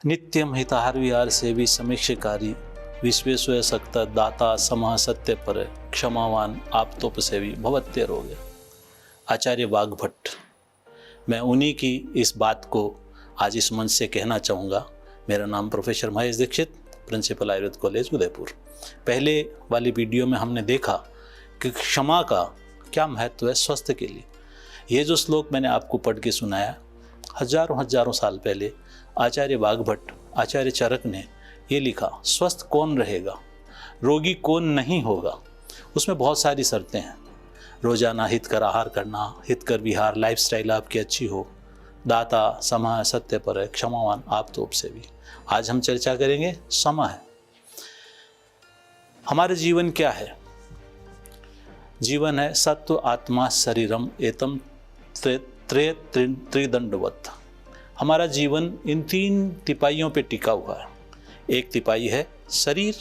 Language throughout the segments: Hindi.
नित्यम हिताहार विहार सेवी समीक्षकारी विश्वेश्वर सक्त दाता समः सत्य पर क्षमावान आप्तोपसेवी भवत्य रोग। आचार्य वाग्भट। मैं उन्हीं की इस बात को आज इस मंच से कहना चाहूँगा। मेरा नाम professor Mahesh Dixit, principal Ayurveda college Udaipur. पहले वाली वीडियो में हमने देखा कि क्षमा का क्या महत्व है स्वास्थ्य के लिए। ये जो श्लोक मैंने आपको पढ़ के सुनाया, हजारों साल पहले आचार्य वाग्भट, आचार्य चरक ने ये लिखा, स्वस्थ कौन रहेगा, रोगी कौन नहीं होगा। उसमें बहुत सारी शर्तें हैं। रोजाना हितकर आहार करना, हितकर विहार, लाइफस्टाइल आपकी अच्छी हो, दाता समः सत्य पर क्षमावान आप्तोपसेवी। आज हम चर्चा करेंगे समय। हमारे जीवन क्या है? जीवन है सत्व आत्मा शरीरम एतम त्रिदंडवत। हमारा जीवन इन तीन तिपाहियों पे टिका हुआ है। एक तिपाही है शरीर,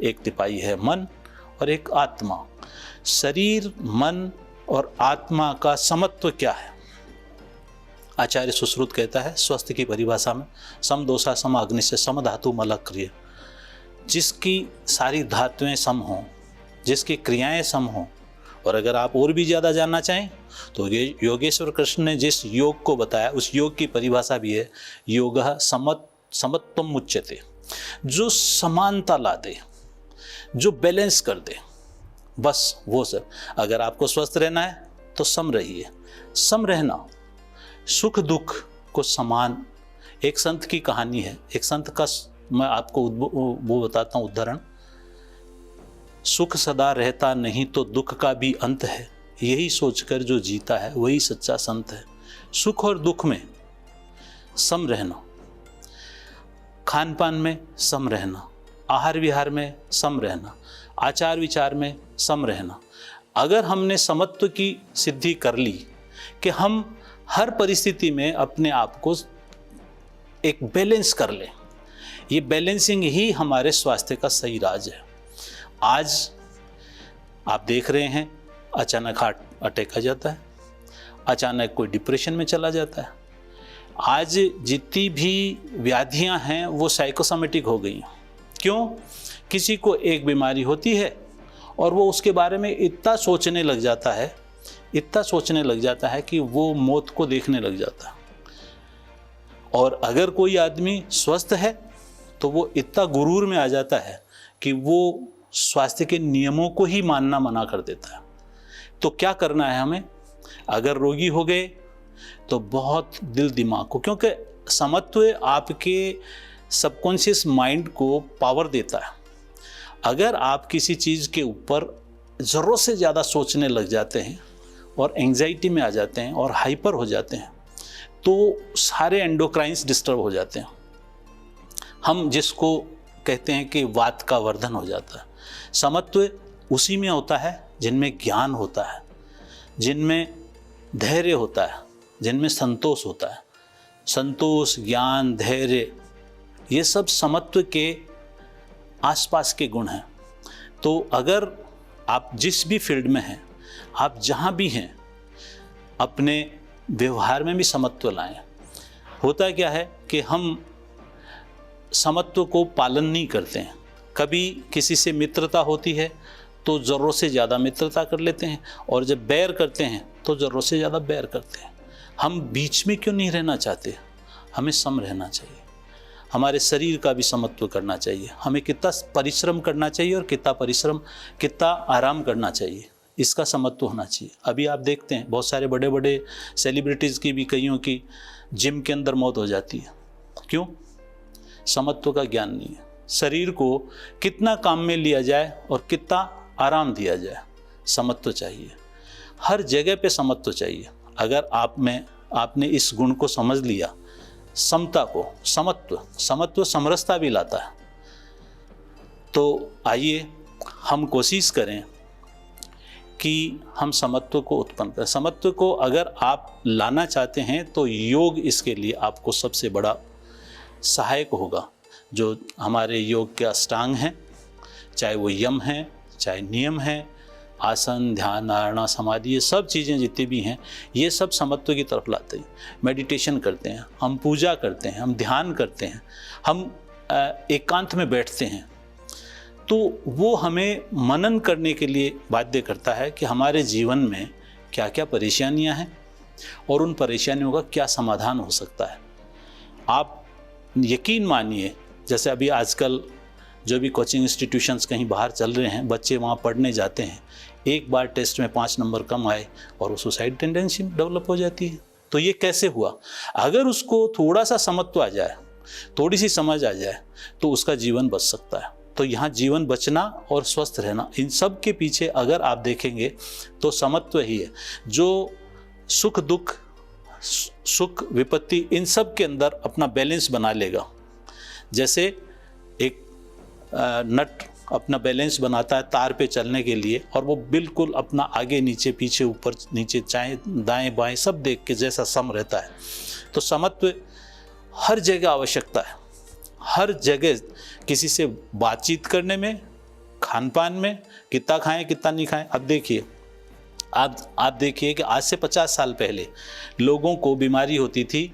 एक तिपाही है मन और एक आत्मा। शरीर, मन और आत्मा का समत्व क्या है? आचार्य सुश्रुत कहता है स्वास्थ्य की परिभाषा में, सम दोषा सम अग्नि से सम धातु मलक्रिय। जिसकी सारी धातुएं सम हों, जिसकी क्रियाएं सम हों, और अगर आप और भी ज़्यादा जानना चाहें तो ये योगेश्वर कृष्ण ने जिस योग को बताया उस योग की परिभाषा भी है, योगः समत्वम उच्यते। जो समानता ला दे, जो बैलेंस कर दे, बस वो सब। अगर आपको स्वस्थ रहना है तो सम रहिए। सम रहना, सुख दुख को समान। एक संत की कहानी है, एक संत का मैं आपको वो बताता हूँ उदाहरण। सुख सदा रहता नहीं तो दुख का भी अंत है, यही सोचकर जो जीता है वही सच्चा संत है। सुख और दुख में सम रहना, खान पान में सम रहना, आहार विहार में सम रहना, आचार विचार में सम रहना। अगर हमने समत्व की सिद्धि कर ली कि हम हर परिस्थिति में अपने आप को एक बैलेंस कर लें, ये बैलेंसिंग ही हमारे स्वास्थ्य का सही राज है। आज आप देख रहे हैं अचानक हार्ट अटैक आ जाता है, अचानक कोई डिप्रेशन में चला जाता है। आज जितनी भी व्याधियां हैं वो साइकोसोमेटिक हो गई हैं। क्यों? किसी को एक बीमारी होती है और वो उसके बारे में इतना सोचने लग जाता है, इतना सोचने लग जाता है कि वो मौत को देखने लग जाता है। और अगर कोई आदमी स्वस्थ है तो वो इतना गुरूर में आ जाता है कि वो स्वास्थ्य के नियमों को ही मानना मना कर देता है। तो क्या करना है हमें? अगर रोगी हो गए तो बहुत दिल दिमाग को, क्योंकि समत्व आपके सबकॉन्शियस माइंड को पावर देता है। अगर आप किसी चीज़ के ऊपर ज़रूरत से ज़्यादा सोचने लग जाते हैं और एंजाइटी में आ जाते हैं और हाइपर हो जाते हैं तो सारे एंडोक्राइंस डिस्टर्ब हो जाते हैं। हम जिसको कहते हैं कि वात का वर्धन हो जाता है। समत्व उसी में होता है जिनमें ज्ञान होता है, जिनमें धैर्य होता है, जिनमें संतोष होता है। संतोष, ज्ञान, धैर्य, ये सब समत्व के आसपास के गुण हैं। तो अगर आप जिस भी फील्ड में हैं, आप जहाँ भी हैं, अपने व्यवहार में भी समत्व लाएं। होता क्या है कि हम समत्व को पालन नहीं करते हैं। कभी किसी से मित्रता होती है तो ज़रूरत से ज़्यादा मित्रता कर लेते हैं, और जब बैर करते हैं तो ज़रूरत से ज़्यादा बैर करते हैं। हम बीच में क्यों नहीं रहना चाहते? हमें सम रहना चाहिए। हमारे शरीर का भी समत्व करना चाहिए। हमें कितना परिश्रम करना चाहिए और कितना आराम करना चाहिए, इसका समत्व होना चाहिए। अभी आप देखते हैं बहुत सारे बड़े बड़े सेलिब्रिटीज़ की भी, कईयों की जिम के अंदर मौत हो जाती है। क्यों? समत्व का ज्ञान नहीं है। शरीर को कितना काम में लिया जाए और कितना आराम दिया जाए, समत्व चाहिए। हर जगह पे समत्व चाहिए। अगर आपने इस गुण को समझ लिया, समता को, समत्व समरसता भी लाता है। तो आइए हम कोशिश करें कि हम समत्व को उत्पन्न करें। समत्व को अगर आप लाना चाहते हैं तो योग इसके लिए आपको सबसे बड़ा सहायक होगा। जो हमारे योग के अष्टांग हैं, चाहे वो यम हैं, चाहे नियम हैं, आसन, ध्यान, धारणा, समाधि, ये सब चीज़ें जितनी भी हैं ये सब समत्व की तरफ लाते हैं। मेडिटेशन करते हैं, हम पूजा करते हैं, हम ध्यान करते हैं, हम एकांत में बैठते हैं, तो वो हमें मनन करने के लिए बाध्य करता है कि हमारे जीवन में क्या क्या परेशानियां हैं और उन परेशानियों का क्या समाधान हो सकता है। आप यकीन मानिए, जैसे अभी आजकल जो भी कोचिंग इंस्टीट्यूशंस कहीं बाहर चल रहे हैं, बच्चे वहाँ पढ़ने जाते हैं, एक बार टेस्ट में 5 नंबर कम आए और वो सुसाइड टेंडेंसी डेवलप हो जाती है। तो ये कैसे हुआ? अगर उसको थोड़ा सा समत्व आ जाए, थोड़ी सी समझ आ जाए, तो उसका जीवन बच सकता है। तो यहाँ जीवन बचना और स्वस्थ रहना, इन सब के पीछे अगर आप देखेंगे तो समत्व ही है जो सुख दुख, सुख विपत्ति, इन सब के अंदर अपना बैलेंस बना लेगा। जैसे एक नट अपना बैलेंस बनाता है तार पे चलने के लिए, और वो बिल्कुल अपना आगे नीचे पीछे ऊपर नीचे चाहे दाएं बाएं सब देख के जैसा सम रहता है। तो समत्व हर जगह आवश्यकता है, हर जगह, किसी से बातचीत करने में, खान पान में, कितना खाएं कितना नहीं खाएं। अब देखिए, आप देखिए कि आज से 50 साल पहले लोगों को बीमारी होती थी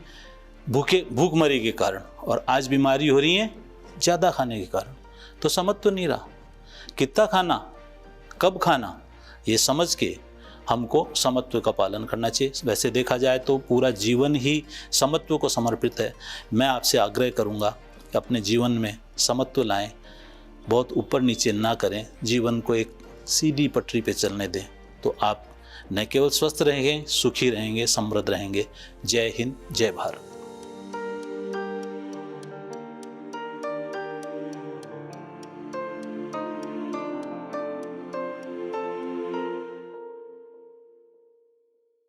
भूखमरी के कारण, और आज बीमारी हो रही है ज़्यादा खाने के कारण। तो समत्व तो नहीं रहा, कितना खाना, कब खाना, ये समझ के हमको समत्व का पालन करना चाहिए। वैसे देखा जाए तो पूरा जीवन ही समत्व को समर्पित है। मैं आपसे आग्रह करूँगा कि अपने जीवन में समत्व लाएं, बहुत ऊपर नीचे ना करें, जीवन को एक सीधी पटरी पे चलने दें, तो आप न केवल स्वस्थ रहेंगे, सुखी रहेंगे, समृद्ध रहेंगे। जय हिंद, जय भारत।